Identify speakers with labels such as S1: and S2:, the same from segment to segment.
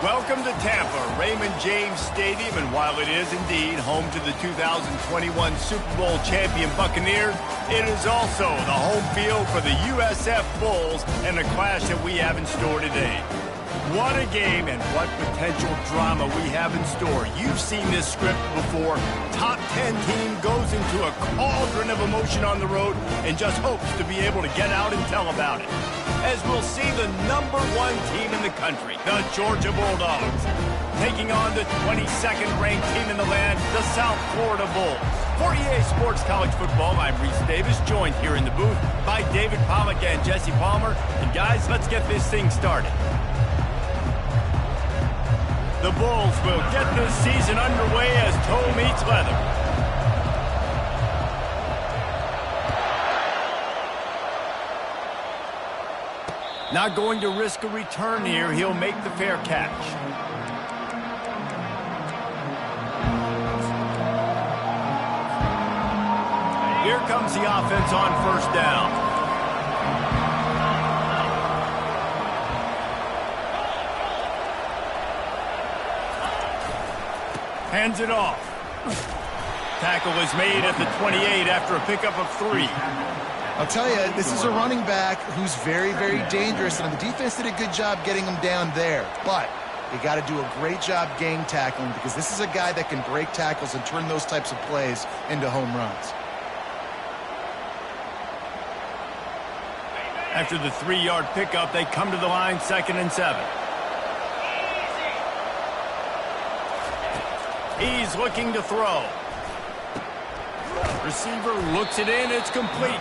S1: Welcome to Tampa, Raymond James Stadium, and while it is indeed home to the 2021 Super Bowl champion Buccaneers, it is also the home field for the USF Bulls and the clash that we have in store today. What a game and what potential drama we have in store. You've seen this script before. Top 10 team goes into a cauldron of emotion on the road and just hopes to be able to get out and tell about it. As we'll see the #1 team in the country, the Georgia Bulldogs, taking on the 22nd ranked team in the land, the South Florida Bulls. For EA Sports College Football, I'm Reese Davis, joined here in the booth by David Pollack and Jesse Palmer. And guys, let's get this thing started. The Bulls will get this season underway as toe meets leather. Not going to risk a return here. He'll make the fair catch. Here comes the offense on first down. Hands it off. Tackle is made at the 28 after a pickup of 3.
S2: I'll tell you, this is a running back who's very, very dangerous, and the defense did a good job getting him down there. But you got to do a great job gang tackling, because this is a guy that can break tackles and turn those types of plays into home runs.
S1: After the 3-yard pickup, they come to the line, 2nd and 7. He's looking to throw. Receiver looks it in. It's complete.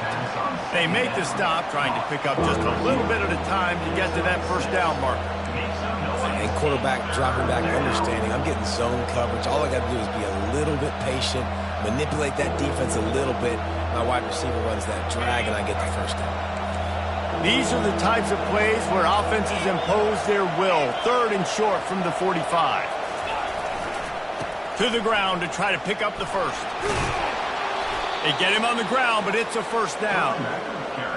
S1: They make the stop, trying to pick up just a little bit at a time to get to that first down marker.
S3: And quarterback dropping back, understanding I'm getting zone coverage. All I got to do is be a little bit patient, manipulate that defense a little bit. My wide receiver runs that drag, and I get the first down.
S1: These are the types of plays where offenses impose their will. 3rd and short from the 45. To the ground to try to pick up the first. They get him on the ground, but it's a first down.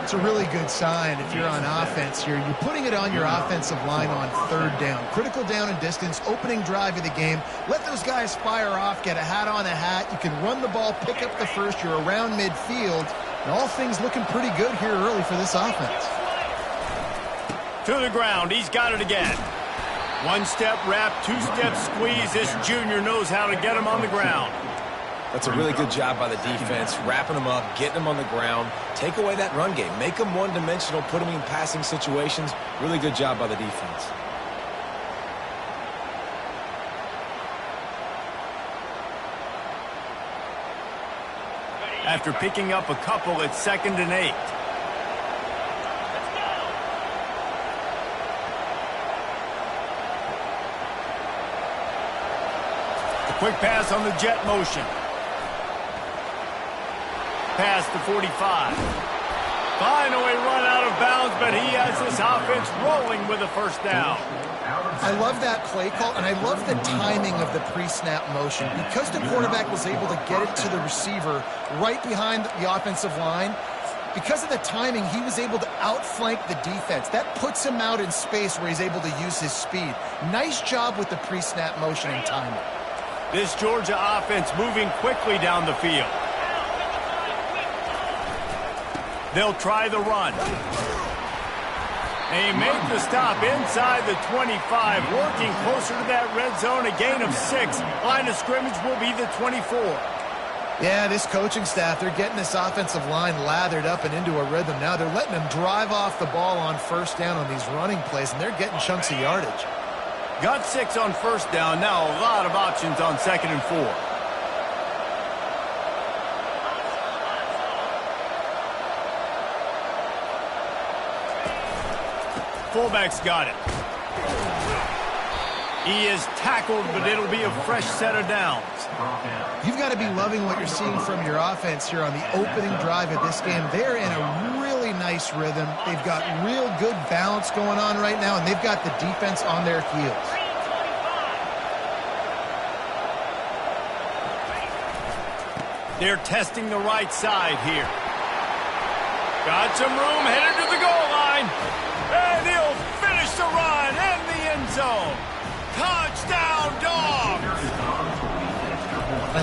S2: It's a really good sign if you're on offense here. You're putting it on your offensive line on 3rd down. Critical down and distance, opening drive of the game. Let those guys fire off, get a hat on a hat. You can run the ball, pick up the first. You're around midfield. And all things looking pretty good here early for this offense.
S1: To the ground. He's got it again. 1-step wrap, 2-step squeeze. This junior knows how to get him on the ground.
S3: That's a really good job by the defense, wrapping them up, getting them on the ground. Take away that run game. Make them one-dimensional, put them in passing situations. Really good job by the defense.
S1: After picking up a couple, it's 2nd and 8. Quick pass on the jet motion. Past the 45. Finally run out of bounds, but he has this offense rolling with a first down.
S2: I love that play call, and I love the timing of the pre-snap motion. Because the quarterback was able to get it to the receiver right behind the offensive line, because of the timing, he was able to outflank the defense. That puts him out in space where he's able to use his speed. Nice job with the pre-snap motion and timing.
S1: This Georgia offense moving quickly down the field. They'll try the run. They make the stop inside the 25, working closer to that red zone, a gain of 6. Line of scrimmage will be the 24.
S2: Yeah, this coaching staff, they're getting this offensive line lathered up and into a rhythm now. They're letting them drive off the ball on first down on these running plays, and they're getting chunks of yardage.
S1: Got 6 on first down. Now a lot of options on 2nd and 4. Fullback's got it. He is tackled, but it'll be a fresh set of downs.
S2: You've got to be loving what you're seeing from your offense here on the opening drive of this game. They're in a really nice rhythm. They've got real good balance going on right now, and they've got the defense on their heels.
S1: They're testing the right side here. Got some room, headed to the goal line. And he'll finish the run in the end zone.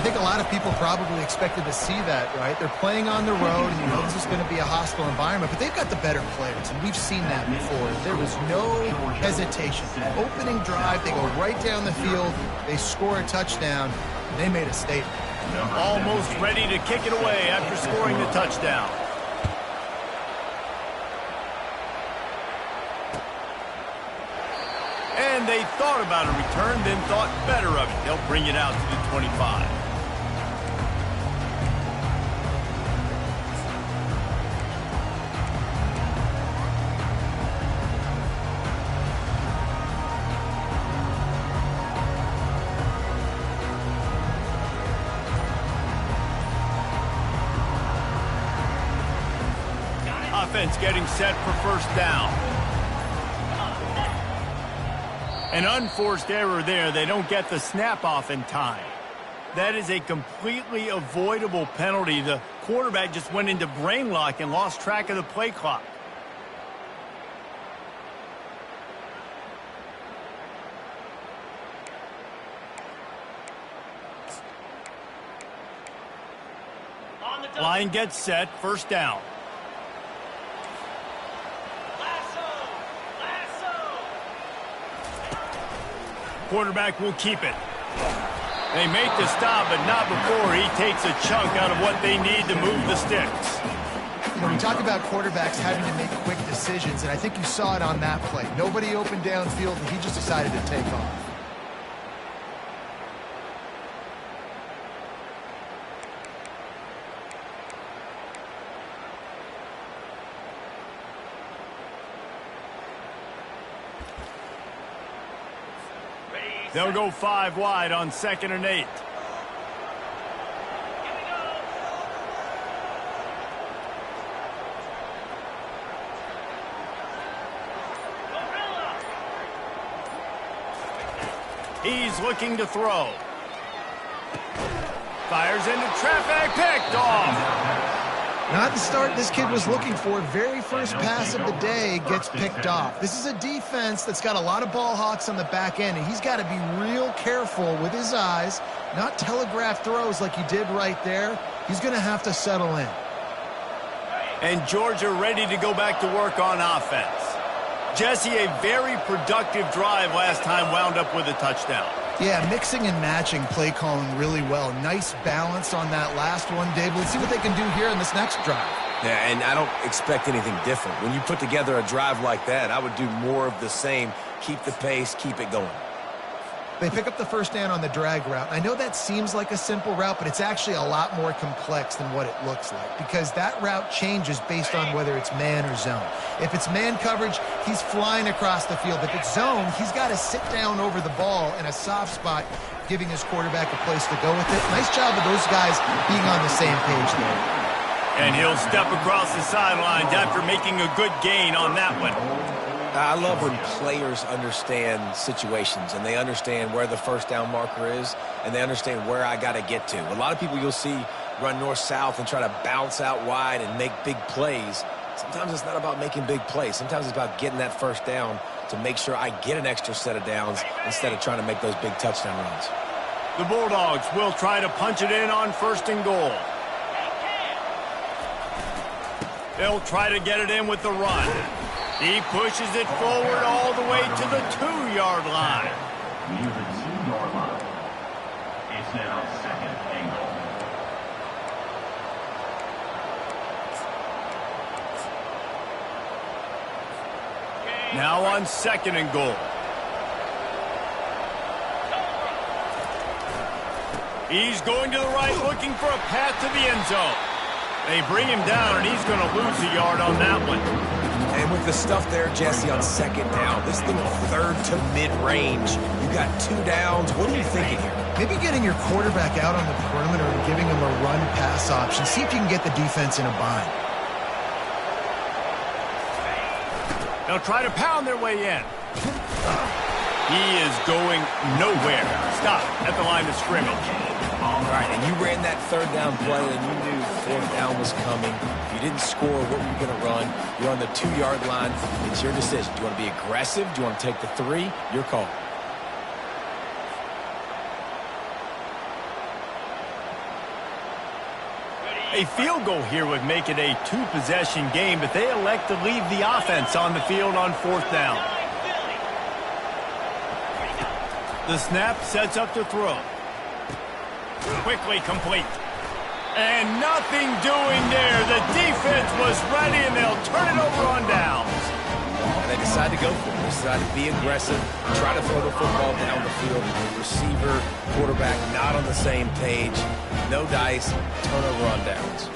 S2: I think a lot of people probably expected to see that, right? They're playing on the road, and you know this is going to be a hostile environment, but they've got the better players, and we've seen that before. There was no hesitation. Opening drive, they go right down the field, they score a touchdown, and they made a statement.
S1: Almost ready to kick it away after scoring the touchdown. And they thought about a return, then thought better of it. They'll bring it out to the 25. Offense getting set for first down. An unforced error there. They don't get the snap off in time. That is a completely avoidable penalty. The quarterback just went into brain lock and lost track of the play clock. Line gets set, first down. Quarterback will keep it. They make the stop, but not before he takes a chunk out of what they need to move the sticks. They'll go 5 wide on 2nd and 8. He's looking to throw. Fires into traffic, picked off.
S2: Not the start this kid was looking for. Very first pass of the day gets picked off. This is a defense that's got a lot of ball hawks on the back end, and he's got to be real careful with his eyes, not telegraph throws like he did right there. He's going to have to settle in.
S1: And Georgia ready to go back to work on offense. Jesse, a very productive drive last time, wound up with a touchdown.
S2: Yeah, mixing and matching play calling really well. Nice balance on that last one, Dave. Let's see what they can do here in this next drive.
S3: Yeah, and I don't expect anything different. When you put together a drive like that, I would do more of the same. Keep the pace, keep it going.
S2: They pick up the first down on the drag route. I know that seems like a simple route, but it's actually a lot more complex than what it looks like because that route changes based on whether it's man or zone. If it's man coverage, he's flying across the field. If it's zone, he's got to sit down over the ball in a soft spot, giving his quarterback a place to go with it. Nice job of those guys being on the same page there.
S1: And he'll step across the sidelines after making a good gain on that one.
S3: I love when players understand situations and they understand where the first down marker is and they understand where I got to get to. A lot of people you'll see run north-south and try to bounce out wide and make big plays. Sometimes it's not about making big plays. Sometimes it's about getting that first down to make sure I get an extra set of downs instead of trying to make those big touchdown runs.
S1: The Bulldogs will try to punch it in on 1st and goal. They'll try to get it in with the run. He pushes it forward all the way to the 2-yard line.
S4: Near the 2-yard line. It's now 2nd and goal.
S1: Now on 2nd and goal. He's going to the right, looking for a path to the end zone. They bring him down, and he's going to lose a yard on that one.
S3: And with the stuff there, Jesse, on 2nd down, this thing 3rd to mid-range. You got 2 downs. What are you thinking here?
S2: Maybe getting your quarterback out on the perimeter and giving him a run-pass option. See if you can get the defense in a bind.
S1: They'll try to pound their way in. He is going nowhere. Stop at the line of scrimmage.
S3: All right, and you ran that 3rd down play, and you knew 4th down was coming. You didn't score. What were you going to run? You're on the 2-yard line. It's your decision. Do you want to be aggressive? Do you want to take the 3? Your call.
S1: A field goal here would make it a two-possession game, but they elect to leave the offense on the field on 4th down. The snap sets up to throw. Quickly complete. And nothing doing there. The defense was ready, and they'll turn it over on downs.
S3: They decide to go for it. They decide to be aggressive, try to throw the football down the field. Receiver, quarterback, not on the same page. No dice, turnover on downs.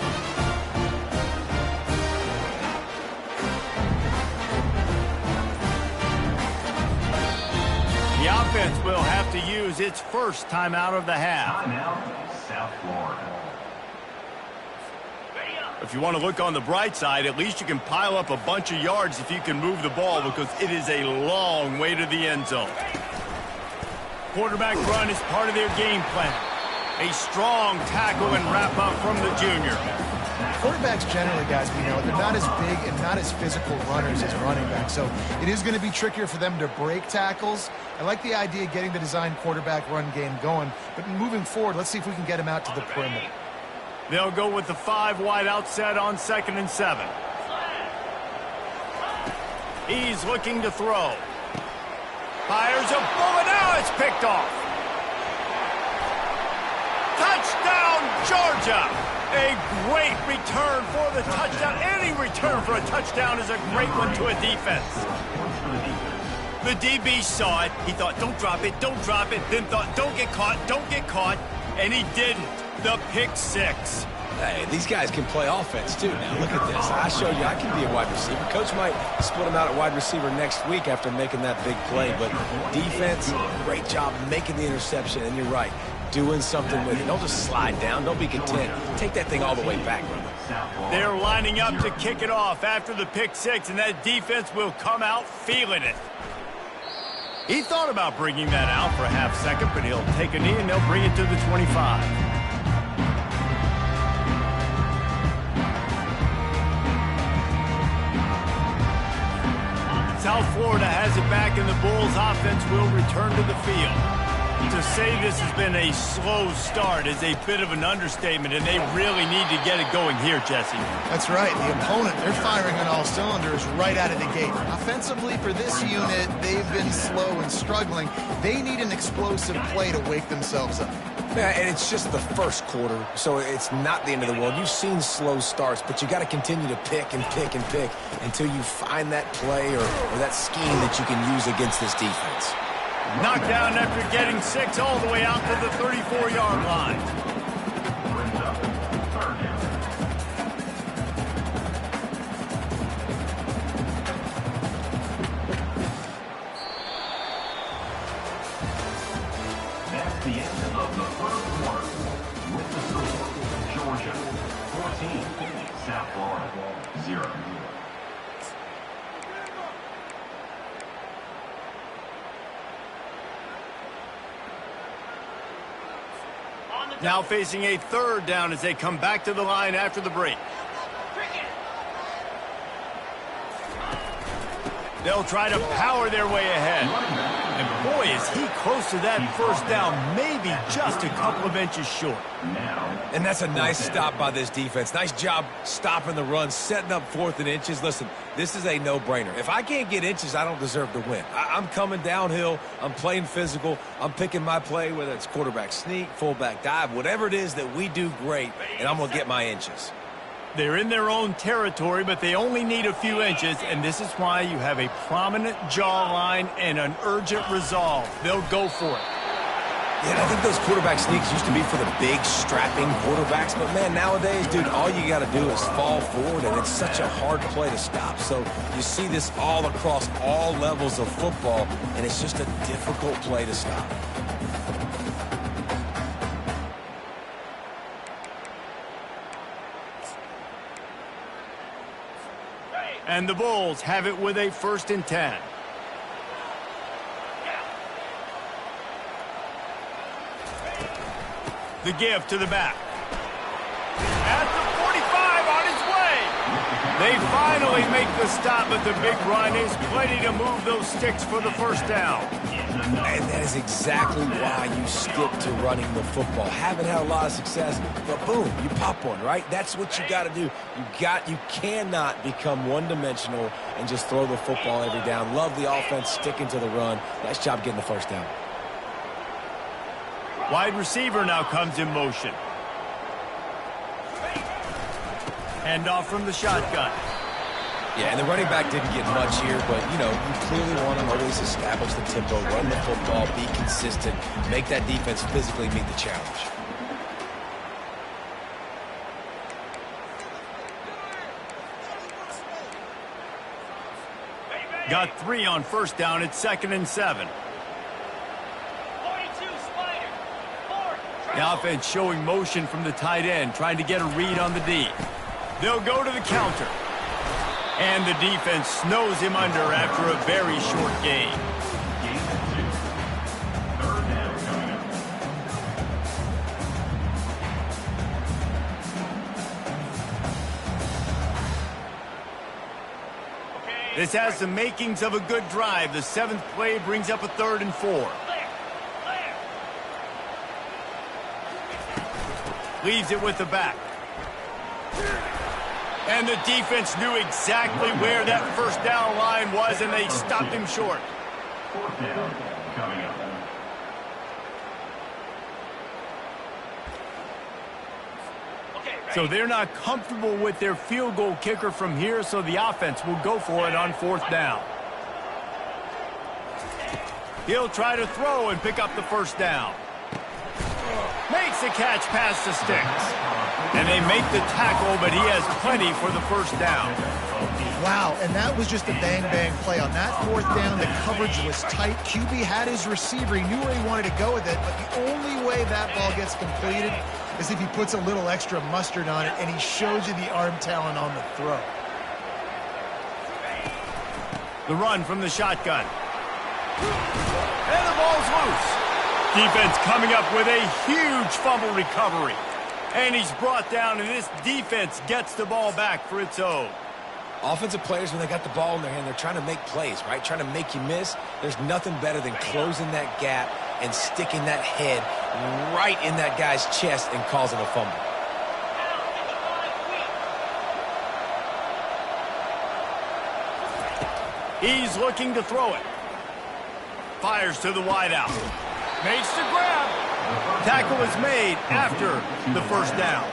S1: The offense will have to use its first timeout of the half.
S4: Timeout, South Florida.
S1: If you want to look on the bright side, at least you can pile up a bunch of yards if you can move the ball, because it is a long way to the end zone. Quarterback run is part of their game plan. A strong tackle and wrap up from the junior.
S2: Quarterbacks generally, guys, we know, they're not as big and not as physical runners as running backs, so it is going to be trickier for them to break tackles. I like the idea of getting the design quarterback run game going, but moving forward, let's see if we can get him out to the perimeter.
S1: They'll go with the 5 wide out set on 2nd and 7. He's looking to throw. Fires a bullet. Now it's picked off. Touchdown, Georgia. A great return for the touchdown. Any return for a touchdown is a great one to a defense. The DB saw it. He thought, don't drop it, don't drop it. Then thought, don't get caught. And he didn't. The pick 6.
S3: Hey, these guys can play offense too now. Look at this. I showed you I can be a wide receiver. Coach might split him out at wide receiver next week after making that big play. But defense, great job making the interception. And you're right, doing something with it. Don't just slide down. Don't be content. Take that thing all the way back, brother.
S1: They're lining up to kick it off after the pick 6, and that defense will come out feeling it. He thought about bringing that out for a half second, but he'll take a knee and they'll bring it to the 25. South Florida has it back, and the Bulls offense will return to the field. To say this has been a slow start is a bit of an understatement, and they really need to get it going here, Jesse.
S2: That's right. The opponent, they're firing on all cylinders right out of the gate. Offensively, for this unit, they've been slow and struggling. They need an explosive play to wake themselves up.
S3: Yeah, and it's just the first quarter, so it's not the end of the world. You've seen slow starts, but you got to continue to pick and pick and pick until you find that play or that scheme that you can use against this defense.
S1: Knocked down after getting 6 all the way out to the 34-yard line.
S4: That's the end of the first quarter. With the score, Georgia 14, South Florida 0.
S1: Now facing a 3rd down as they come back to the line after the break. They'll try to power their way ahead. And boy, is he close to that 1st down, maybe just a couple of inches short.
S3: And that's a nice stop by this defense. Nice job stopping the run, setting up 4th and inches. Listen, this is a no-brainer. If I can't get inches, I don't deserve to win. I'm coming downhill. I'm playing physical. I'm picking my play, whether it's quarterback sneak, fullback dive, whatever it is that we do great, and I'm going to get my inches.
S1: They're in their own territory, but they only need a few inches, and this is why you have a prominent jawline and an urgent resolve. They'll go for it.
S3: Yeah, I think those quarterback sneaks used to be for the big, strapping quarterbacks, but man, nowadays, dude, all you got to do is fall forward, and it's such a hard play to stop. So you see this all across all levels of football, and it's just a difficult play to stop.
S1: And the Bulls have it with a 1st and 10. The give to the back. At the 45, on his way. They finally make the stop, but the big run is plenty to move those sticks for the first down.
S3: And that is exactly why you stick to running the football. Haven't had a lot of success, but boom, you pop one, right? That's what you got to do. You cannot become one-dimensional and just throw the football every down. Love the offense sticking to the run. Nice job getting the first down.
S1: Wide receiver now comes in motion. Handoff from the shotgun.
S3: Yeah, and the running back didn't get much here, but, you know, you clearly want to always establish the tempo, run the football, be consistent, make that defense physically meet the challenge.
S1: Got 3 on first down at 2nd and 7. The offense showing motion from the tight end, trying to get a read on the D. They'll go to the counter. And the defense snows him under after a very short gain. This has the makings of a good drive. The 7th play brings up a 3rd and 4. Leaves it with the back. And the defense knew exactly where that first down line was, and they stopped him short.
S4: 4th down coming up.
S1: So they're not comfortable with their field goal kicker from here, so the offense will go for it on 4th down. He'll try to throw and pick up the first down. Makes the catch past the sticks. And they make the tackle, but he has plenty for the first down.
S2: Wow, and that was just a bang-bang play. On that 4th down, the coverage was tight. QB had his receiver. He knew where he wanted to go with it, but the only way that ball gets completed is if he puts a little extra mustard on it, and he shows you the arm talent on the throw.
S1: The run from the shotgun. And the ball's loose. Defense coming up with a huge fumble recovery. And he's brought down, and this defense gets the ball back for its own.
S3: Offensive players, when they got the ball in their hand, they're trying to make plays, right? Trying to make you miss. There's nothing better than closing that gap and sticking that head right in that guy's chest and causing a fumble.
S1: He's looking to throw it. Fires to the wideout. Makes the grab. Tackle is made after the first down.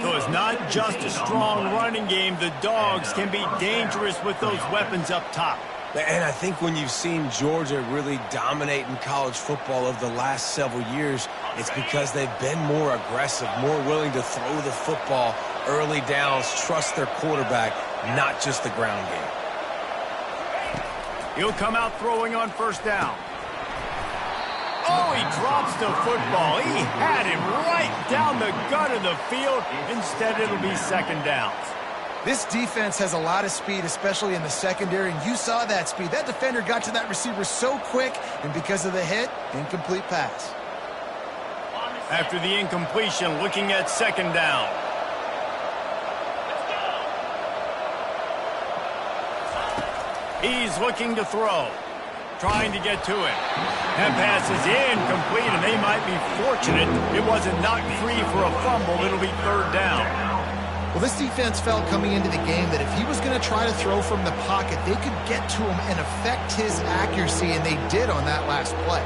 S1: So it's not just a strong running game. The Dogs can be dangerous with those weapons up top.
S3: And I think when you've seen Georgia really dominate in college football over the last several years, it's because they've been more aggressive, more willing to throw the football early downs, trust their quarterback, not just the ground game.
S1: He'll come out throwing on first down. Oh, he drops the football. He had him right down the gut of the field. Instead, it'll be 2nd down.
S2: This defense has a lot of speed, especially in the secondary, and you saw that speed. That defender got to that receiver so quick, and because of the hit, incomplete pass.
S1: After the incompletion, looking at 2nd down. He's looking to throw. Trying to get to it. That pass is incomplete, and they might be fortunate it wasn't knocked free for a fumble. It'll be 3rd down.
S2: Well, this defense felt coming into the game that if he was going to try to throw from the pocket, they could get to him and affect his accuracy, and they did on that last play.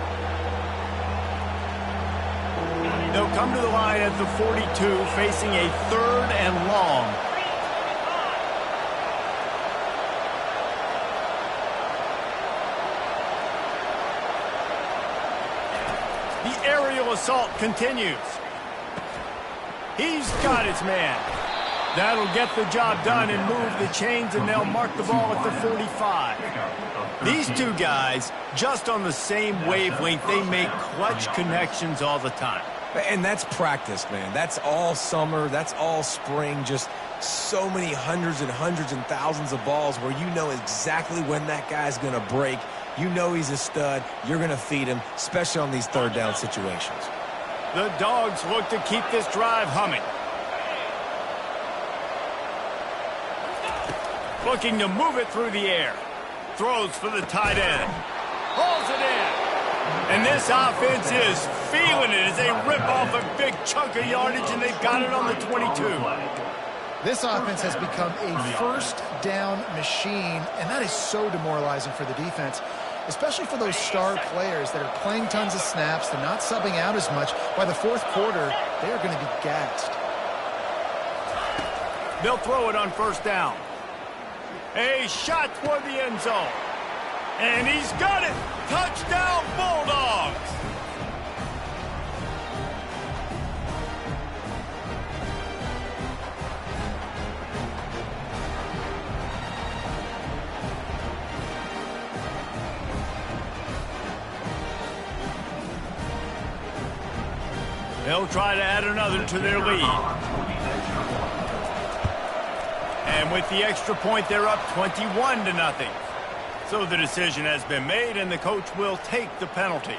S1: They'll come to the line at the 42, facing a 3rd and long. The aerial assault continues. He's got his man. That'll get the job done and move the chains, and they'll mark the ball at the 45. These two guys, just on the same wavelength, they make clutch connections all the time.
S3: And that's practice, man. That's all summer. That's all spring. Just so many hundreds and thousands of balls where you know exactly when that guy's going to break. You know he's a stud. You're going to feed him, especially on these 3rd down situations.
S1: The Dogs look to keep this drive humming. Looking to move it through the air. Throws for the tight end. Hauls it in. And this offense is feeling it as they rip off a big chunk of yardage, and they've got it on the 22.
S2: This offense has become a first down machine, and that is so demoralizing for the defense, especially for those star players that are playing tons of snaps. They're not subbing out as much. By the fourth quarter, they are going to be gassed.
S1: They'll throw it on first down. A shot toward the end zone. And he's got it. Touchdown, Bulldogs. They'll try to add another to their lead. And with the extra point, they're up 21-0. So the decision has been made, and the coach will take the penalty.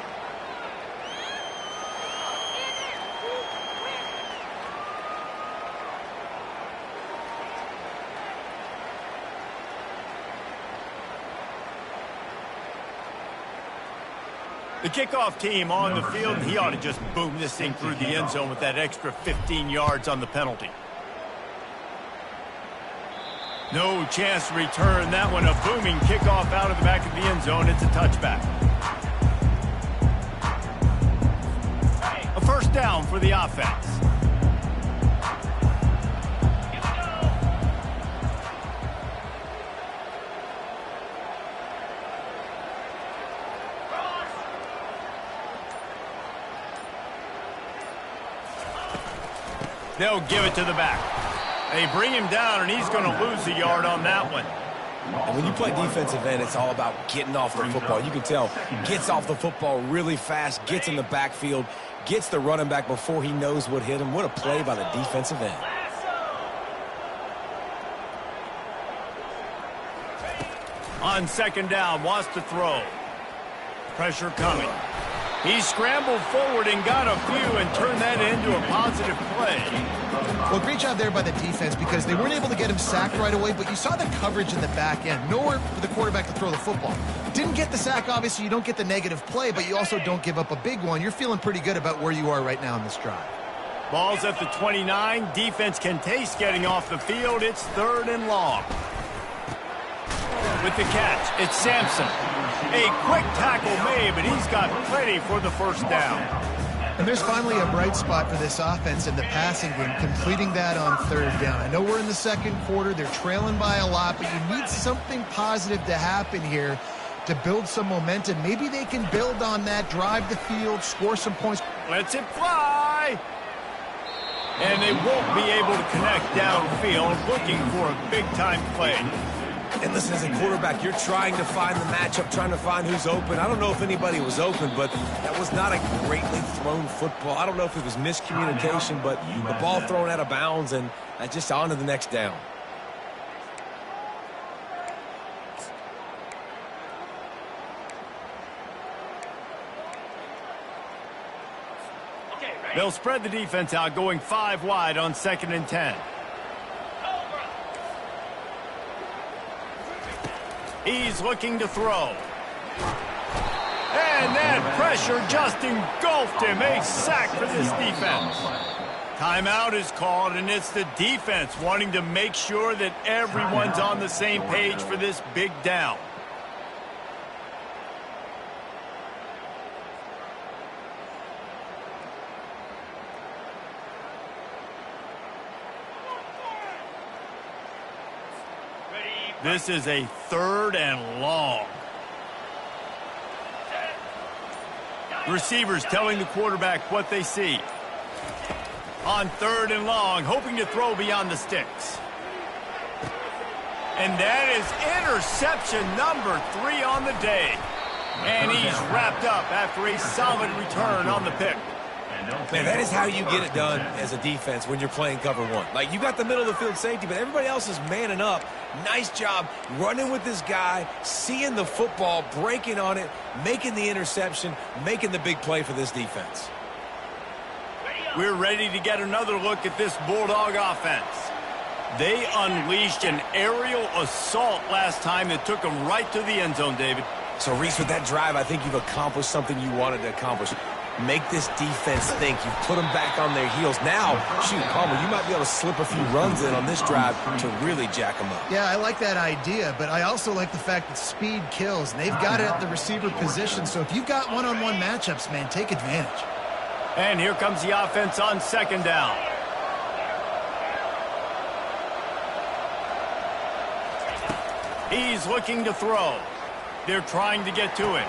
S1: The kickoff team on the field, and he ought to just boom this thing through the end zone with that extra 15 yards on the penalty. No chance to return that one. A booming kickoff out of the back of the end zone. It's a touchback. A first down for the offense. They'll give it to the back. They bring him down, and he's going to lose a yard on that one.
S3: And when you play defensive end, it's all about getting off the football. You can tell, gets off the football really fast, gets in the backfield, gets the running back before he knows what hit him. What a play by the defensive end.
S1: On second down, wants to throw. Pressure coming. He scrambled forward and got a few and turned that into a positive play.
S2: Well, great job there by the defense because they weren't able to get him sacked right away, but you saw the coverage in the back end. Nowhere for the quarterback to throw the football. Didn't get the sack, obviously. You don't get the negative play, but you also don't give up a big one. You're feeling pretty good about where you are right now in this drive.
S1: Ball's at the 29. Defense can taste getting off the field. It's 3rd and long. With the catch, it's Sampson. A quick tackle made, but he's got plenty for the first down.
S2: And there's finally a bright spot for this offense in the passing game, completing that on 3rd down. I know we're in the second quarter. They're trailing by a lot, but you need something positive to happen here to build some momentum. Maybe they can build on that, drive the field, score some points.
S1: Lets it fly. And they won't be able to connect downfield, looking for a big-time play.
S3: And listen, as a quarterback, you're trying to find the matchup, trying to find who's open. I don't know if anybody was open, but that was not a greatly thrown football. I don't know if it was miscommunication, but the ball thrown out of bounds and just on to the next down.
S1: They'll spread the defense out, going 5 wide on 2nd and 10. He's looking to throw. And that pressure just engulfed him. A sack for this defense. Timeout is called, and it's the defense wanting to make sure that everyone's on the same page for this big down. This is a 3rd and long. Receivers telling the quarterback what they see. On 3rd and long, hoping to throw beyond the sticks. And that is interception number 3 on the day. And he's wrapped up after a solid return on the pick.
S3: Man, that is how you get it done as a defense when you're playing cover 1. Like, you got the middle of the field safety, but everybody else is manning up. Nice job running with this guy, seeing the football, breaking on it, making the interception, making the big play for this defense.
S1: We're ready to get another look at this Bulldog offense. They unleashed an aerial assault last time that took them right to the end zone, David.
S3: So, Reese, with that drive, I think you've accomplished something you wanted to accomplish. Make this defense think. You've put them back on their heels. Now, shoot, Palmer, you might be able to slip a few runs in on this drive to really jack them up.
S2: Yeah, I like that idea, but I also like the fact that speed kills, and they've got it at the receiver position. So if you've got one-on-one matchups, man, take advantage.
S1: And here comes the offense on second down. He's looking to throw. They're trying to get to it.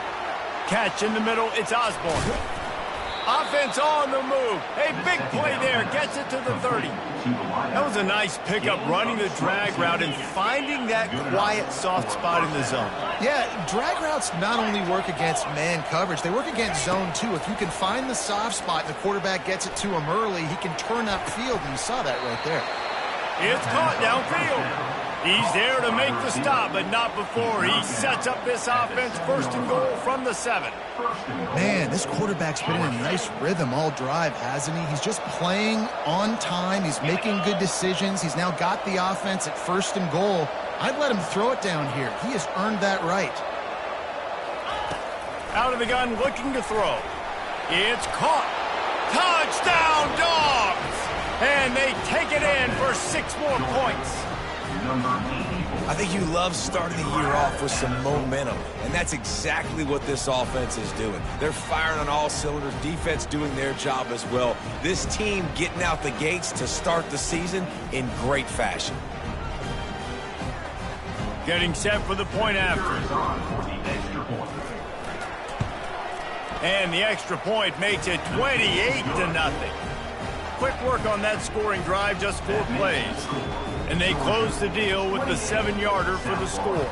S1: Catch in the middle, it's Osborne. Offense on the move. A big play there, gets it to the 30. That was a nice pickup, running the drag route and finding that quiet, soft spot in the zone.
S2: Yeah, drag routes not only work against man coverage, they work against zone too. If you can find the soft spot and the quarterback gets it to him early, he can turn upfield, and you saw that right there.
S1: It's caught downfield. He's there to make the stop, but not before he sets up this offense. First and goal from the 7.
S2: Man, this quarterback's been in a nice rhythm all drive, hasn't he? He's just playing on time. He's making good decisions. He's now got the offense at first and goal. I'd let him throw it down here. He has earned that right.
S1: Out of the gun, looking to throw. It's caught. Touchdown, Dogs! And they take it in for 6 more points.
S3: I think you love starting the year off with some momentum, and that's exactly what this offense is doing. They're firing on all cylinders, defense doing their job as well. This team getting out the gates to start the season in great fashion.
S1: Getting set for the point after. And the extra point makes it 28-0. Quick work on that scoring drive, just 4 plays. And they close the deal with the 7-yarder for the score.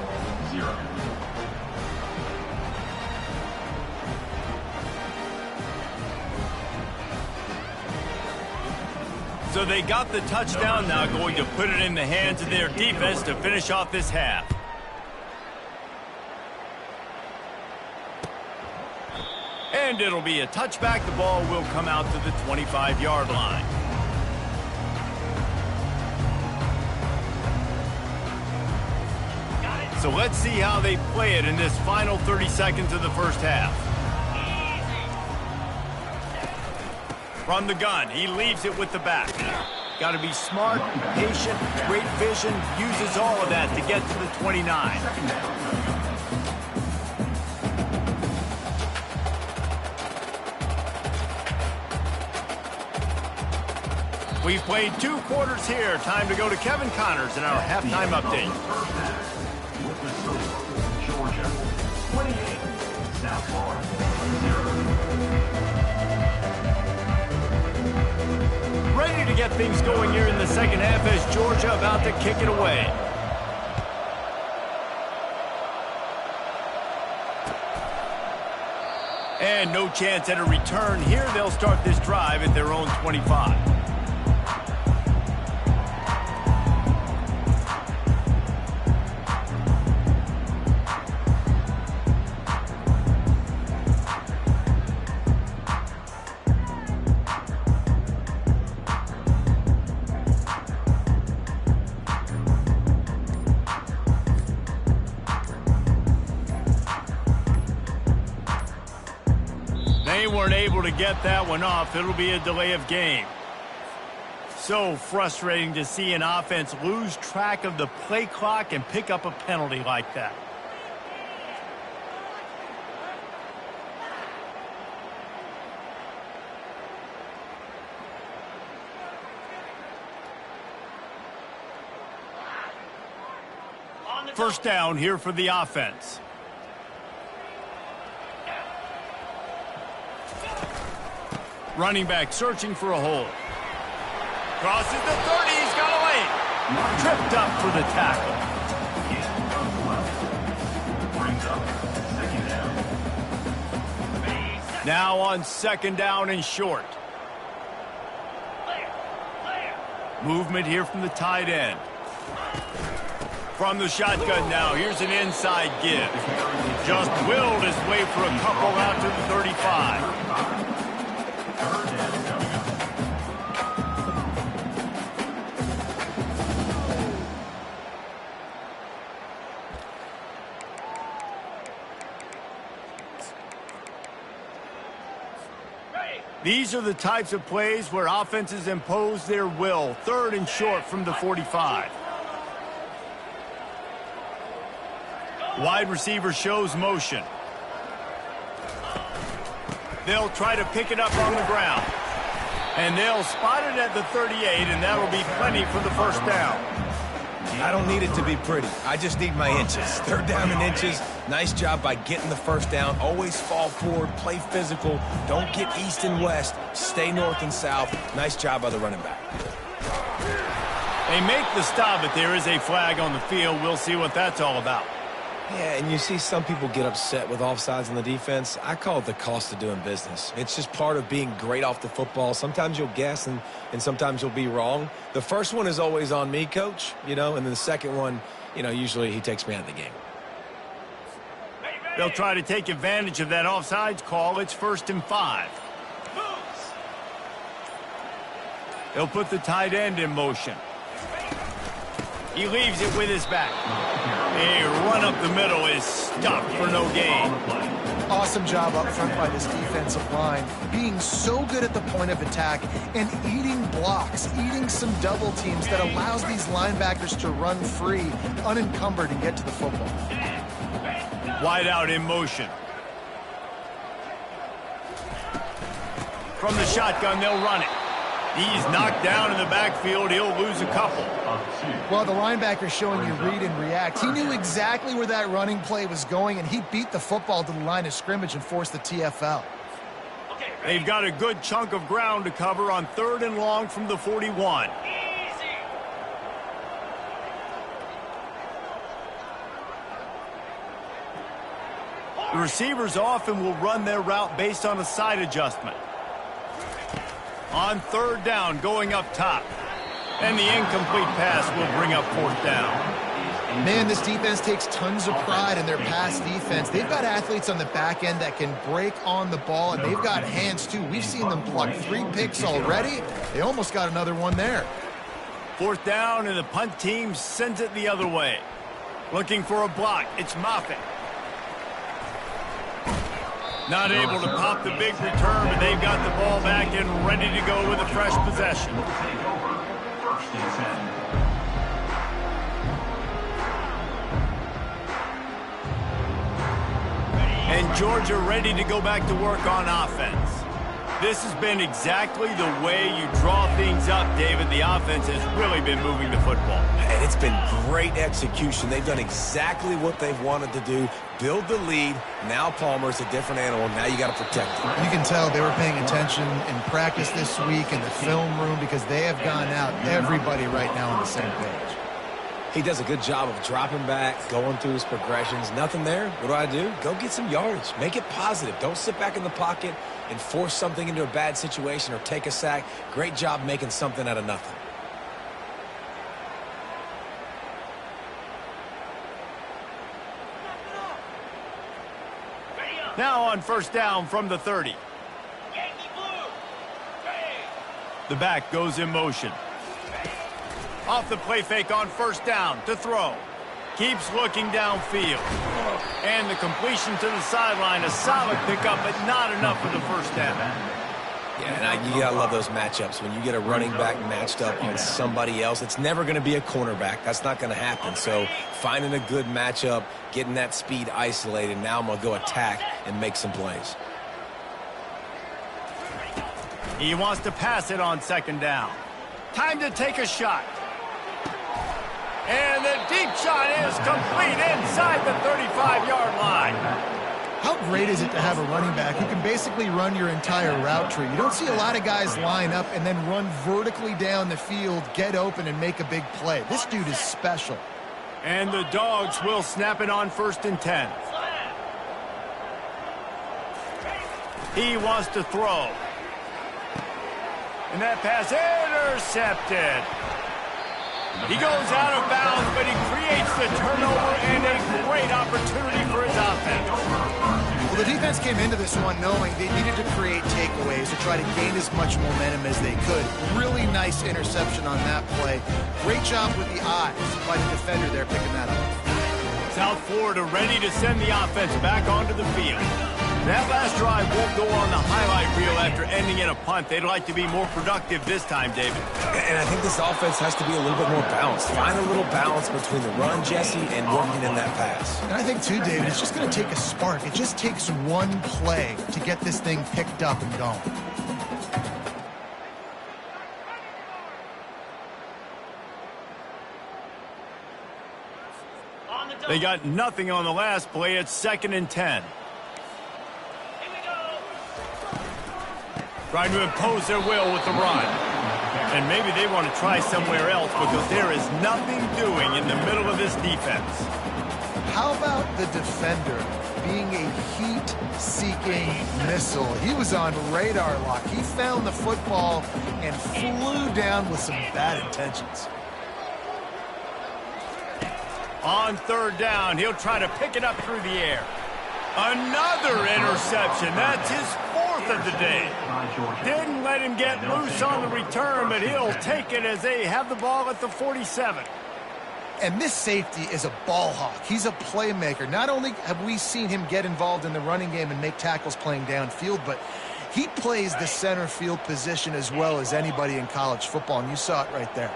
S1: So they got the touchdown, now going to put it in the hands of their defense to finish off this half. And it'll be a touchback. The ball will come out to the 25-yard line. So let's see how they play it in this final 30 seconds of the first half. From the gun, he leaves it with the back. Got to be smart, patient, great vision, uses all of that to get to the 29. We've played 2 quarters here. Time to go to Kevin Connors in our halftime update.
S4: Georgia, 28, South Florida, 0.
S1: Ready to get things going here in the second half as Georgia about to kick it away. And no chance at a return here. They'll start this drive at their own 25. They weren't able to get that one off. It'll be a delay of game. So frustrating to see an offense lose track of the play clock and pick up a penalty like that. First down here for the offense. Running back searching for a hole. Crosses the 30, he's got away. Tripped up for the tackle. Now on second down and short. Movement here from the tight end. From the shotgun now, here's an inside give. Just willed his way for a couple out to the 35. These are the types of plays where offenses impose their will. 3rd and short from the 45. Wide receiver shows motion. They'll try to pick it up on the ground. And they'll spot it at the 38, and that'll be plenty for the first down.
S3: I don't need it to be pretty. I just need my inches. 3rd down and inches. Nice job by getting the first down. Always fall forward, play physical. Don't get east and west. Stay north and south. Nice job by the running back.
S1: They make the stop, but there is a flag on the field. We'll see what that's all about.
S3: Yeah, and you see some people get upset with offsides on the defense. I call it the cost of doing business. It's just part of being great off the football. Sometimes you'll guess and sometimes you'll be wrong. The first one is always on me, Coach, and then the second one, usually he takes me out of the game.
S1: They'll try to take advantage of that offsides call. It's 1st and 5. They'll put the tight end in motion. He leaves it with his back. A run up the middle is stopped for no gain.
S2: Awesome job up front by this defensive line, being so good at the point of attack and eating blocks, eating some double teams that allows these linebackers to run free, unencumbered, and get to the football.
S1: Wide out in motion. From the shotgun, they'll run it. He's knocked down in the backfield. He'll lose a couple.
S2: Well, the linebacker showing you read and react. He knew exactly where that running play was going, and he beat the football to the line of scrimmage and forced the TFL.
S1: They've got a good chunk of ground to cover on 3rd and long from the 41. The receivers often will run their route based on a side adjustment. On 3rd down, going up top. And the incomplete pass will bring up 4th down.
S2: Man, this defense takes tons of pride in their pass defense. They've got athletes on the back end that can break on the ball, and they've got hands, too. We've seen them pluck 3 picks already. They almost got another one there.
S1: 4th down, and the punt team sends it the other way. Looking for a block. It's Moffitt. Not able to pop the big return, but they've got the ball back and ready to go with a fresh possession. And Georgia ready to go back to work on offense. This has been exactly the way you draw things up, David. The offense has really been moving the football.
S3: And it's been great execution. They've done exactly what they've wanted to do. Build the lead. Now Palmer's a different animal. Now you got to protect him.
S2: You can tell they were paying attention in practice this week in the film room because they have gone out, everybody right now on the same page.
S3: He does a good job of dropping back, going through his progressions. Nothing there. What do? Go get some yardage. Make it positive. Don't sit back in the pocket and force something into a bad situation or take a sack. Great job making something out of nothing.
S1: Now on 1st down from the 30. The back goes in motion. Off the play fake on 1st down to throw. Keeps looking downfield. And the completion to the sideline, a solid pickup, but not enough for the 1st down.
S3: Yeah, and you got to love those matchups. When you get a running back matched up on somebody else, it's never going to be a cornerback. That's not going to happen. So finding a good matchup, getting that speed isolated, now I'm going to go attack and make some plays.
S1: He wants to pass it on 2nd down. Time to take a shot. And the deep shot is complete inside the 35-yard line.
S2: How great is it to have a running back who can basically run your entire route tree? You don't see a lot of guys line up and then run vertically down the field, get open, and make a big play. This dude is special.
S1: And the Dogs will snap it on 1st and 10. He wants to throw. And that pass intercepted. He goes out of bounds, but he creates the turnover and a great opportunity for his offense.
S2: Well, the defense came into this one knowing they needed to create takeaways to try to gain as much momentum as they could. Really nice interception on that play. Great job with the eyes by the defender there picking that up.
S1: South Florida ready to send the offense back onto the field. That last drive won't go on the highlight reel after ending in a punt. They'd like to be more productive this time, David.
S3: And I think this offense has to be a little bit more balanced. Find a little balance between the run, Jesse, and working in that pass.
S2: And I think, too, David, it's just going to take a spark. It just takes one play to get this thing picked up and going.
S1: They got nothing on the last play. It's 2nd and 10. Trying to impose their will with the run. And maybe they want to try somewhere else because there is nothing doing in the middle of this defense.
S2: How about the defender being a heat-seeking missile? He was on radar lock. He found the football and flew down with some bad intentions.
S1: On 3rd down, he'll try to pick it up through the air. Another interception. That's his 4th of the day. Didn't let him get loose on the return, but he'll take it as they have the ball at the 47.
S2: And this safety is a ball hawk. He's a playmaker. Not only have we seen him get involved in the running game and make tackles playing downfield, but he plays the center field position as well as anybody in college football, and you saw it right there.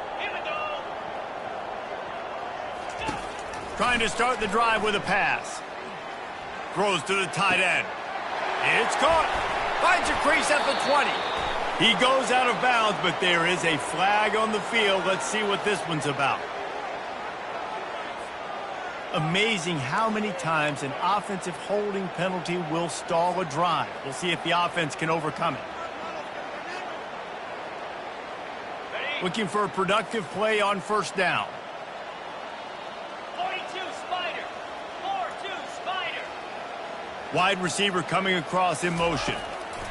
S1: Trying to start the drive with a pass. Throws to the tight end. It's caught. Finds a crease at the 20. He goes out of bounds, but there is a flag on the field. Let's see what this one's about. Amazing how many times an offensive holding penalty will stall a drive. We'll see if the offense can overcome it. Looking for a productive play on 1st down. Wide receiver coming across in motion.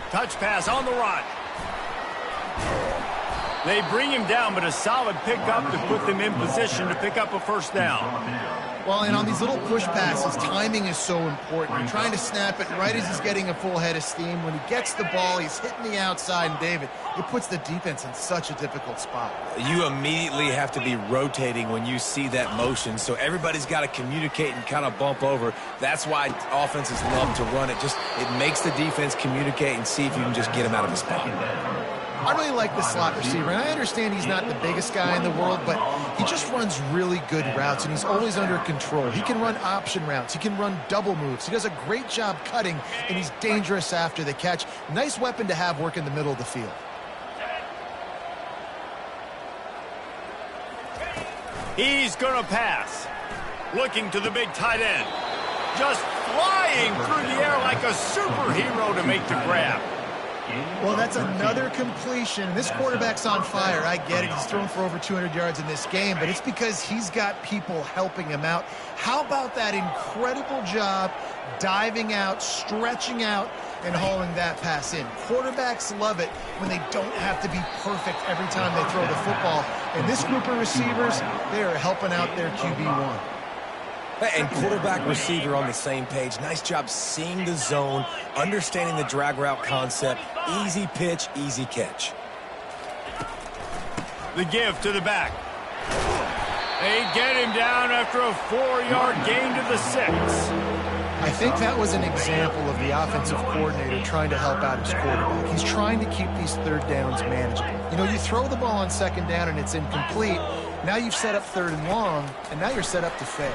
S1: Touch pass on the run. They bring him down, but a solid pickup to put them in position to pick up a 1st down.
S2: Well, and on these little push passes, timing is so important. You're trying to snap it right as he's getting a full head of steam. When he gets the ball, he's hitting the outside, and David, it puts the defense in such a difficult spot.
S3: You immediately have to be rotating when you see that motion, so everybody's got to communicate and kind of bump over. That's why offenses love to run it. It makes the defense communicate and see if you can just get him out of the spot.
S2: I really like the slot receiver, and I understand he's not the biggest guy in the world, but he just runs really good routes, and he's always under control. He can run option routes. He can run double moves. He does a great job cutting, and he's dangerous after the catch. Nice weapon to have work in the middle of the field.
S1: He's going to pass. Looking to the big tight end. Just flying through the air like a superhero to make the grab.
S2: Well, that's another completion. This quarterback's on fire. I get it. He's thrown for over 200 yards in this game, but it's because he's got people helping him out. How about that incredible job diving out, stretching out, and hauling that pass in? Quarterbacks love it when they don't have to be perfect every time they throw the football. And this group of receivers, they are helping out their QB1.
S3: And quarterback receiver on the same page. Nice job seeing the zone, understanding the drag route concept. Easy pitch, easy catch.
S1: The give to the back. They get him down after a 4-yard gain to the 6.
S2: I think that was an example of the offensive coordinator trying to help out his quarterback. He's trying to keep these 3rd downs manageable. You know, you throw the ball on 2nd down and it's incomplete. Now you've set up 3rd and long, and now you're set up to fail.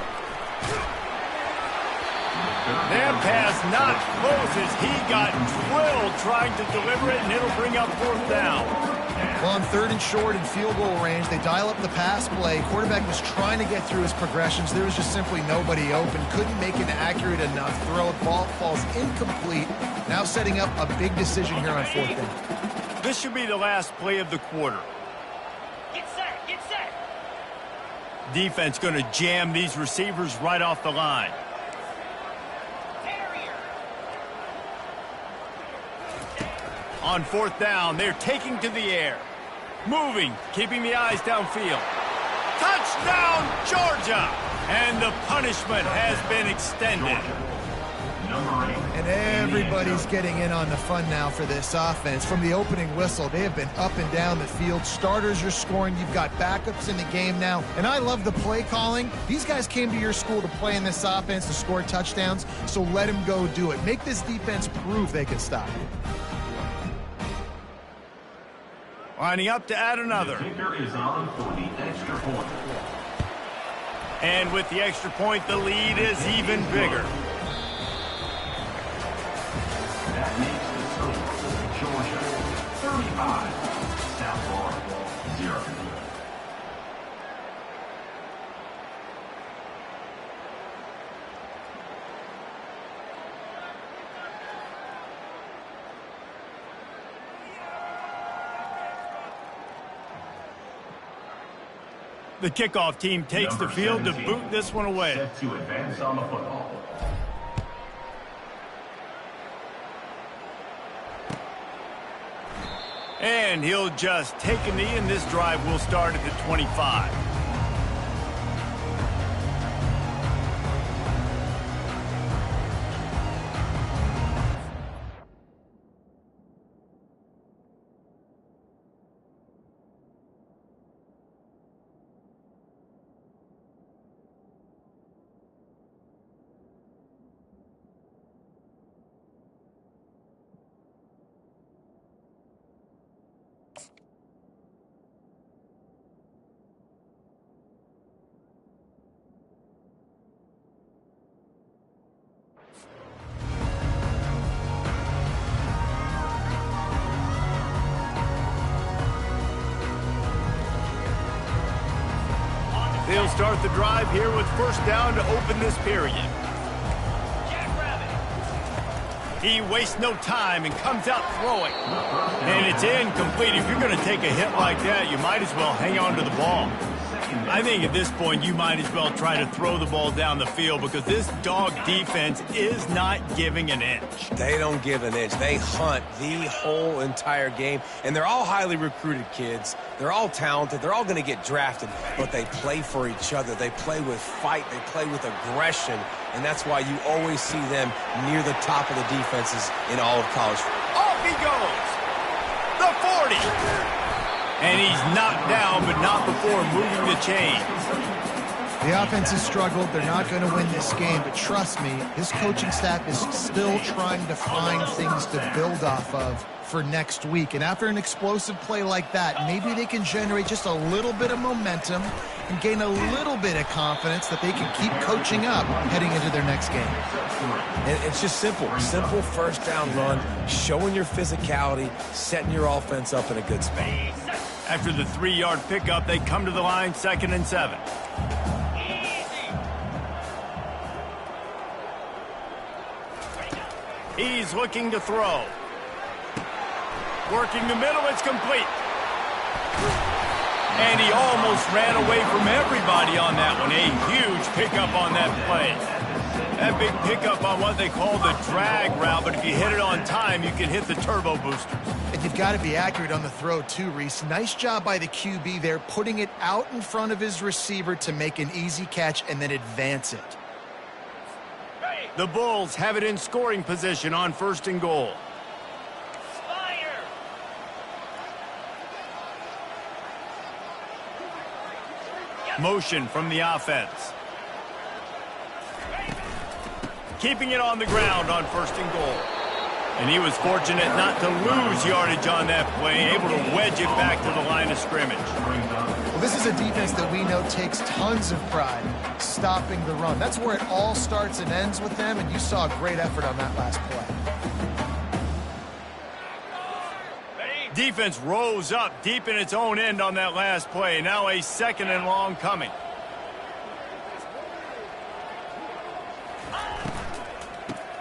S1: That pass not close as he got drilled trying to deliver it, and it'll bring up 4th down.
S2: Well, on 3rd and short in field goal range, they dial up the pass play. Quarterback was trying to get through his progressions. There was just simply nobody open. Couldn't make an accurate enough throw. Ball falls incomplete. Now setting up a big decision here on 4th down.
S1: This should be the last play of the quarter.
S5: Get set, get set.
S1: Defense going to jam these receivers right off the line. On 4th down, they're taking to the air. Moving, keeping the eyes downfield. Touchdown, Georgia! And the punishment has been extended.
S4: Number 8.
S2: And everybody's getting in on the fun now for this offense. From the opening whistle, they have been up and down the field. Starters are scoring. You've got backups in the game now. And I love the play calling. These guys came to your school to play in this offense to score touchdowns, so let them go do it. Make this defense prove they can stop it.
S1: Lining up to add another.
S4: The kicker is on for the extra point.
S1: And with the extra point, the lead is even bigger.
S4: That makes the score Georgia 35, South Florida 0.
S1: The kickoff team takes the field to boot this one away.
S4: Set to advance on the football.
S1: And he'll just take a knee, and this drive will start at the 25. They'll start the drive here with first down to open this period. He wastes no time and comes out throwing. And it's incomplete. If you're going to take a hit like that, you might as well hang on to the ball. I think at this point, you might as well try to throw the ball down the field because this dog defense is not giving an inch.
S3: They don't give an inch. They hunt the whole entire game. And they're all highly recruited kids. They're all talented. They're all going to get drafted. But they play for each other. They play with fight. They play with aggression. And that's why you always see them near the top of the defenses in all of college.
S1: Off he goes. The 40. And he's knocked down, but not before moving the chains.
S2: The offense has struggled. They're not going to win this game, but trust me, this coaching staff is still trying to find things to build off of for next week. And after an explosive play like that, maybe they can generate just a little bit of momentum and gain a little bit of confidence that they can keep coaching up heading into their next game.
S3: And it's just simple. Simple first down run, showing your physicality, setting your offense up in a good spot.
S1: After the 3-yard pickup, they come to the line, 2nd and 7. He's looking to throw. Working the middle, it's complete. And he almost ran away from everybody on that one. A huge pickup on that play. That big pickup on what they call the drag route, but if you hit it on time, you can hit the turbo boosters.
S2: And you've got to be accurate on the throw too, Reese. Nice job by the QB there, putting it out in front of his receiver to make an easy catch and then advance it.
S1: The Bulls have it in scoring position on 1st and goal. Motion from the offense. Keeping it on the ground on 1st and goal. And he was fortunate not to lose yardage on that play, able to wedge it back to the line of scrimmage.
S2: Well, this is a defense that we know takes tons of pride stopping the run. That's where it all starts and ends with them, and you saw a great effort on that last play.
S1: Defense rose up deep in its own end on that last play. Now a 2nd and long coming.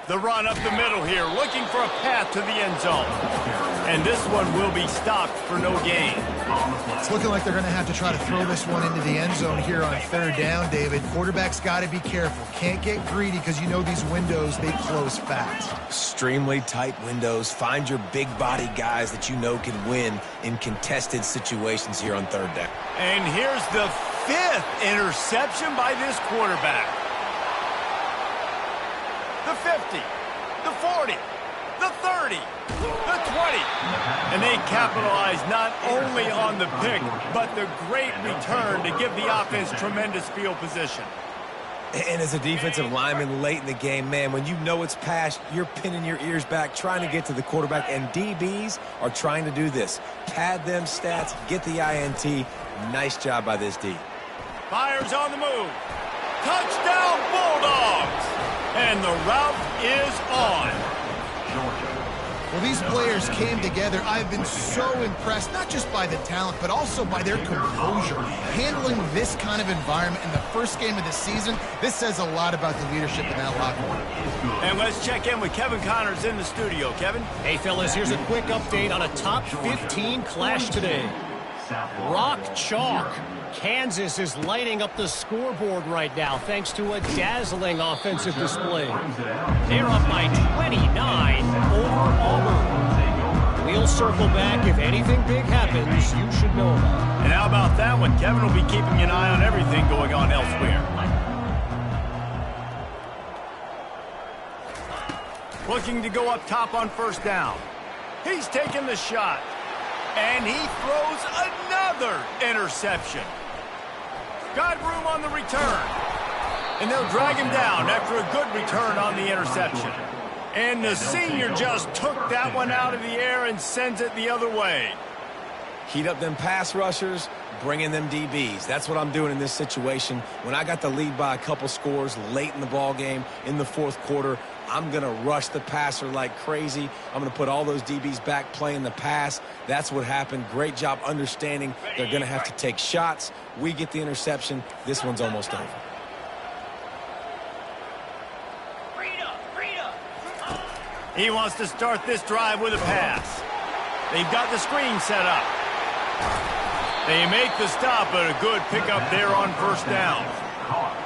S1: The run up the middle here, looking for a path to the end zone. And this one will be stopped for no gain.
S2: It's looking like they're going to have to try to throw this one into the end zone here on 3rd down, David. Quarterback's got to be careful. Can't get greedy because you know these windows, they close fast.
S3: Extremely tight windows. Find your big body guys that you know can win in contested situations here on 3rd down.
S1: And here's the 5th interception by this quarterback. The 50. the 40, the 30, the 20. And they capitalize not only on the pick, but the great return to give the offense tremendous field position.
S3: And as a defensive lineman late in the game, man, when you know it's past, you're pinning your ears back, trying to get to the quarterback, and DBs are trying to do this. Pad them stats, get the INT. Nice job by this D.
S1: Fires on the move. Touchdown, Bulldogs! And the route is on.
S2: Well, these players came together. I've been so impressed, not just by the talent, but also by their composure. Handling this kind of environment in the first game of the season, this says a lot about the leadership in that locker room.
S1: And let's check in with Kevin Connors in the studio. Kevin?
S6: Hey, fellas, here's a quick update on a top 15 clash today. Rock chalk. Kansas is lighting up the scoreboard right now thanks to a dazzling offensive display. They're up by 29 over Auburn. We'll circle back if anything big happens you should know about.
S1: And how about that one? Kevin will be keeping an eye on everything going on elsewhere. Looking to go up top on first down. He's taking the shot. And he throws another interception. Got room on the return. And they'll drag him down after a good return on the interception. And the senior just took that one out of the air and sends it the other way.
S3: Heat up them pass rushers, bring in them DBs. That's what I'm doing in this situation. When I got the lead by a couple scores late in the ball game, in the fourth quarter, I'm going to rush the passer like crazy. I'm going to put all those DBs back playing the pass. That's what happened. Great job understanding they're going to have to take shots. We get the interception. This one's almost over.
S1: He wants to start this drive with a pass. They've got the screen set up. They make the stop, but a good pickup there on first down.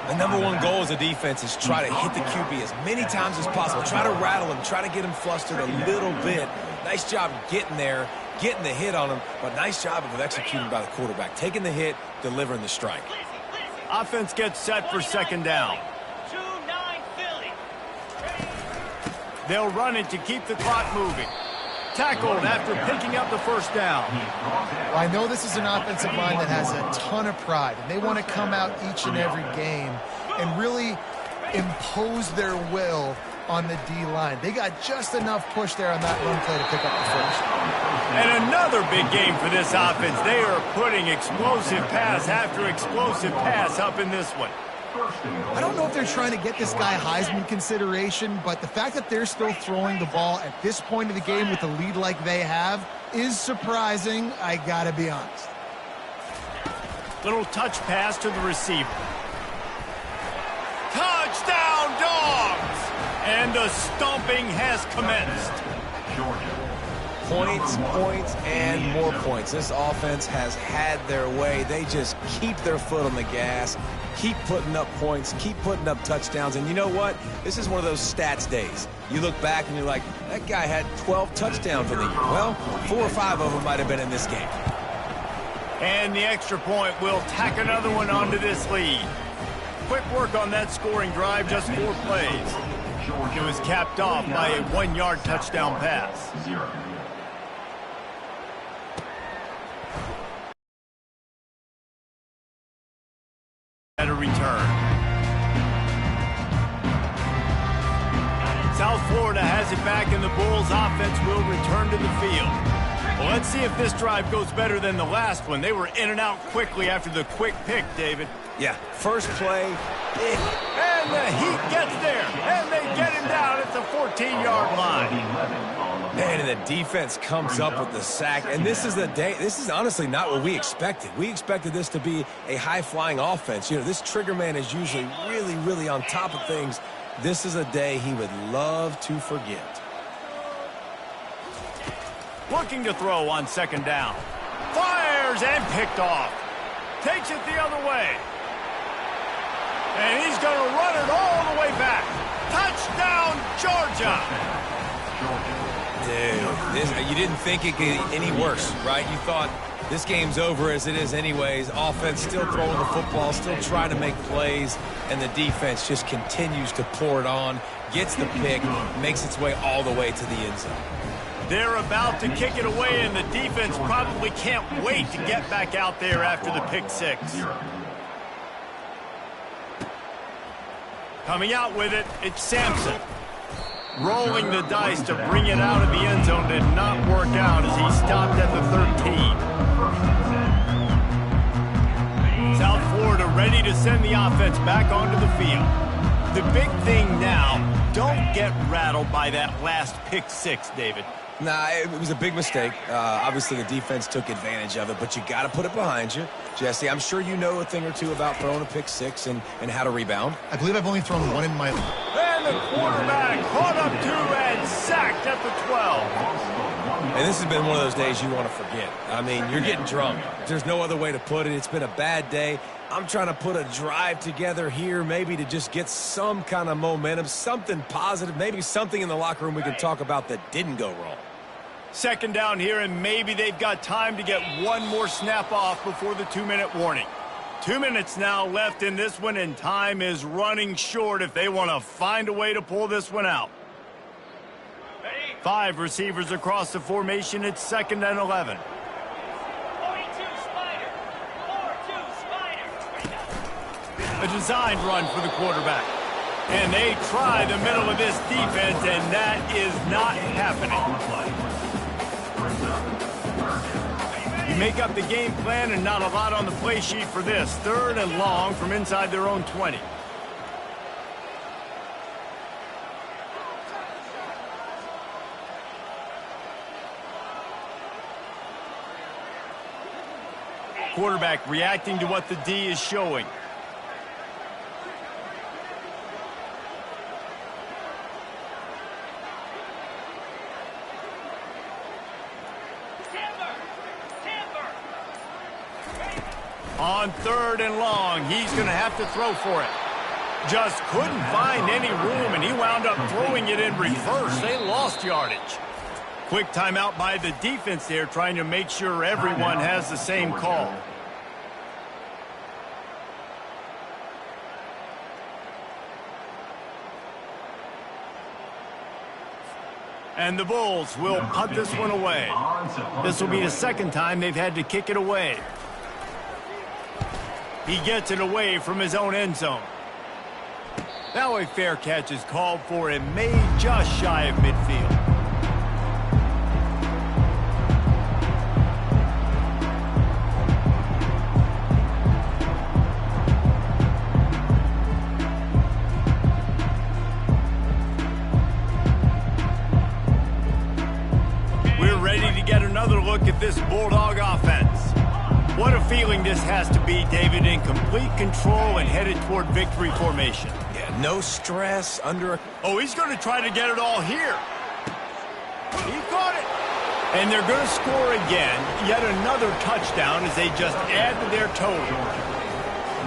S3: The number one goal as a defense is try to hit the QB as many times as possible. Try to rattle him. Try to get him flustered a little bit. Nice job getting there, getting the hit on him, but nice job of executing by the quarterback. Taking the hit, delivering the strike.
S1: Offense gets set for second down. They'll run it to keep the clock moving. Tackled after picking up the first down.
S2: Well, I know this is an offensive line that has a ton of pride, and they want to come out each and every game and really impose their will on the D-line. They got just enough push there on that run play to pick up the first.
S1: And another big game for this offense. They are putting explosive pass after explosive pass up in this one.
S2: I don't know if they're trying to get this guy Heisman consideration, but the fact that they're still throwing the ball at this point of the game with a lead like they have is surprising, I gotta be honest.
S1: Little touch pass to the receiver. Touchdown, Dogs! And the stomping has commenced.
S3: Points, points, and more points. This offense has had their way. They just keep their foot on the gas, keep putting up points, keep putting up touchdowns. And you know what? This is one of those stats days. You look back and you're like, that guy had 12 touchdowns in the year. Well, 4 or 5 of them might have been in this game.
S1: And the extra point will tack another one onto this lead. Quick work on that scoring drive, just 4 plays. It was capped off by a 1-yard touchdown pass. At a return. South Florida has it back, and the Bulls offense will return to the field. Well, let's see if this drive goes better than the last one. They were in and out quickly after the quick pick, David.
S3: Yeah, first play.
S1: And the Heat gets there, and they get him down at the 14-yard line.
S3: Man, and the defense comes up with the sack. And this is the day. This is honestly not what we expected. We expected this to be a high-flying offense. You know, this trigger man is usually really, really on top of things. This is a day he would love to forget.
S1: Looking to throw on second down. Fires and picked off. Takes it the other way. And he's going to run it all the way back. Touchdown, Georgia.
S3: Dude, you didn't think it could get any worse, right? You thought this game's over as it is anyways. Offense still throwing the football, still trying to make plays, and the defense just continues to pour it on, gets the pick, makes its way all the way to the end zone.
S1: They're about to kick it away, and the defense probably can't wait to get back out there after the pick six. Coming out with it, it's Sampson. Rolling the dice to bring it out of the end zone did not work out as he stopped at the 13. South Florida ready to send the offense back onto the field. The big thing now, don't get rattled by that last pick six, David.
S3: Nah, it was a big mistake. Obviously, the defense took advantage of it, but you got to put it behind you. Jesse, I'm sure you know a thing or two about throwing a pick six and how to rebound.
S2: I believe I've only thrown one in my life.
S1: And the quarterback caught up to and sacked at the 12.
S3: And this has been one of those days you want to forget. I mean, you're getting drunk. There's no other way to put it. It's been a bad day. I'm trying to put a drive together here maybe to just get some kind of momentum, something positive, maybe something in the locker room we can talk about that didn't go wrong.
S1: Second down here, and maybe they've got time to get one more snap off before the 2-minute warning. 2 minutes now left in this one, and time is running short if they want to find a way to pull this one out. 5 receivers across the formation. It's 2nd and 11.
S5: 42 Spider. 4-2 Spider.
S1: A designed run for the quarterback. And they try the middle of this defense, and that is not happening. You make up the game plan and not a lot on the play sheet for this. 3rd and long from inside their own 20. Quarterback reacting to what the D is showing. On 3rd and long, he's going to have to throw for it. Just couldn't find any room, and he wound up throwing it in reverse. They lost yardage. Quick timeout by the defense there, trying to make sure everyone has the same call. And the Bulls will punt this one away. This will be the 2nd time they've had to kick it away. He gets it away from his own end zone. Now a fair catch is called for and made just shy of midfield. We're ready to get another look at this Bulldog offense. What a feeling this has to be, David, in complete control and headed toward victory formation.
S3: Yeah, no stress under a...
S1: Oh, he's going to try to get it all here. He caught it. And they're going to score again. Yet another touchdown as they just add to their total.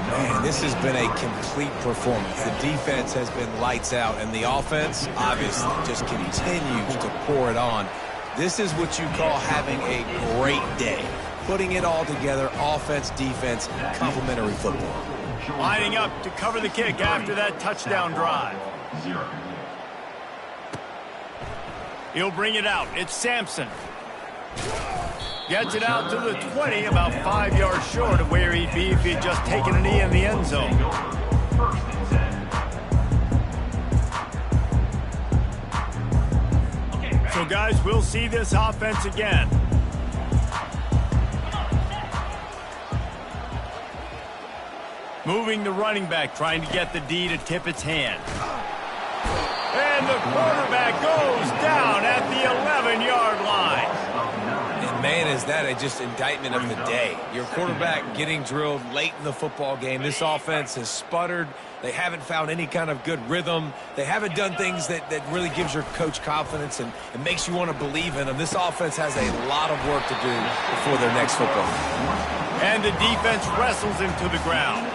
S3: Man, this has been a complete performance. The defense has been lights out, and the offense, obviously, just continues to pour it on. This is what you call having a great day. Putting it all together, offense, defense, complementary football.
S1: Lining up to cover the kick after that touchdown drive. He'll bring it out. It's Sampson. Gets it out to the 20, about 5 yards short of where he'd be if he'd just taken a knee in the end zone. So, guys, we'll see this offense again. Moving the running back, trying to get the D to tip its hand. And the quarterback goes down at the 11-yard line.
S3: And man, is that just indictment of the day. Your quarterback getting drilled late in the football game. This offense has sputtered. They haven't found any kind of good rhythm. They haven't done things that really gives your coach confidence and makes you want to believe in them. This offense has a lot of work to do before their next football game.
S1: And the defense wrestles him to the ground.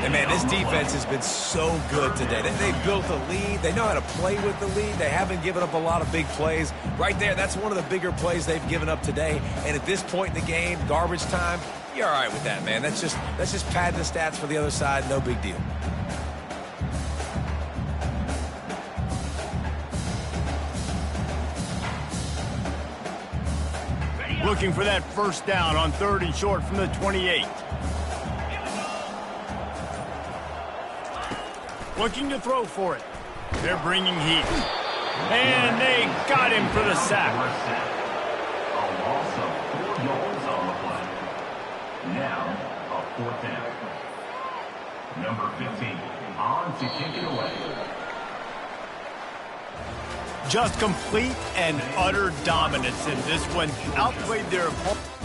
S3: And, man, this defense has been so good today. They built a lead. They know how to play with the lead. They haven't given up a lot of big plays. Right there, that's one of the bigger plays they've given up today. And at this point in the game, garbage time, you're all right with that, man. That's just padding the stats for the other side. No big deal.
S1: Looking for that first down on 3rd and short from the 28. Looking to throw for it. They're bringing heat. And they got him for the sack.
S4: A loss of 4 yards on the play. Now, a 4th down. Number 15, on to kick it away.
S1: Just complete and utter dominance in this one. Outplayed their opponent.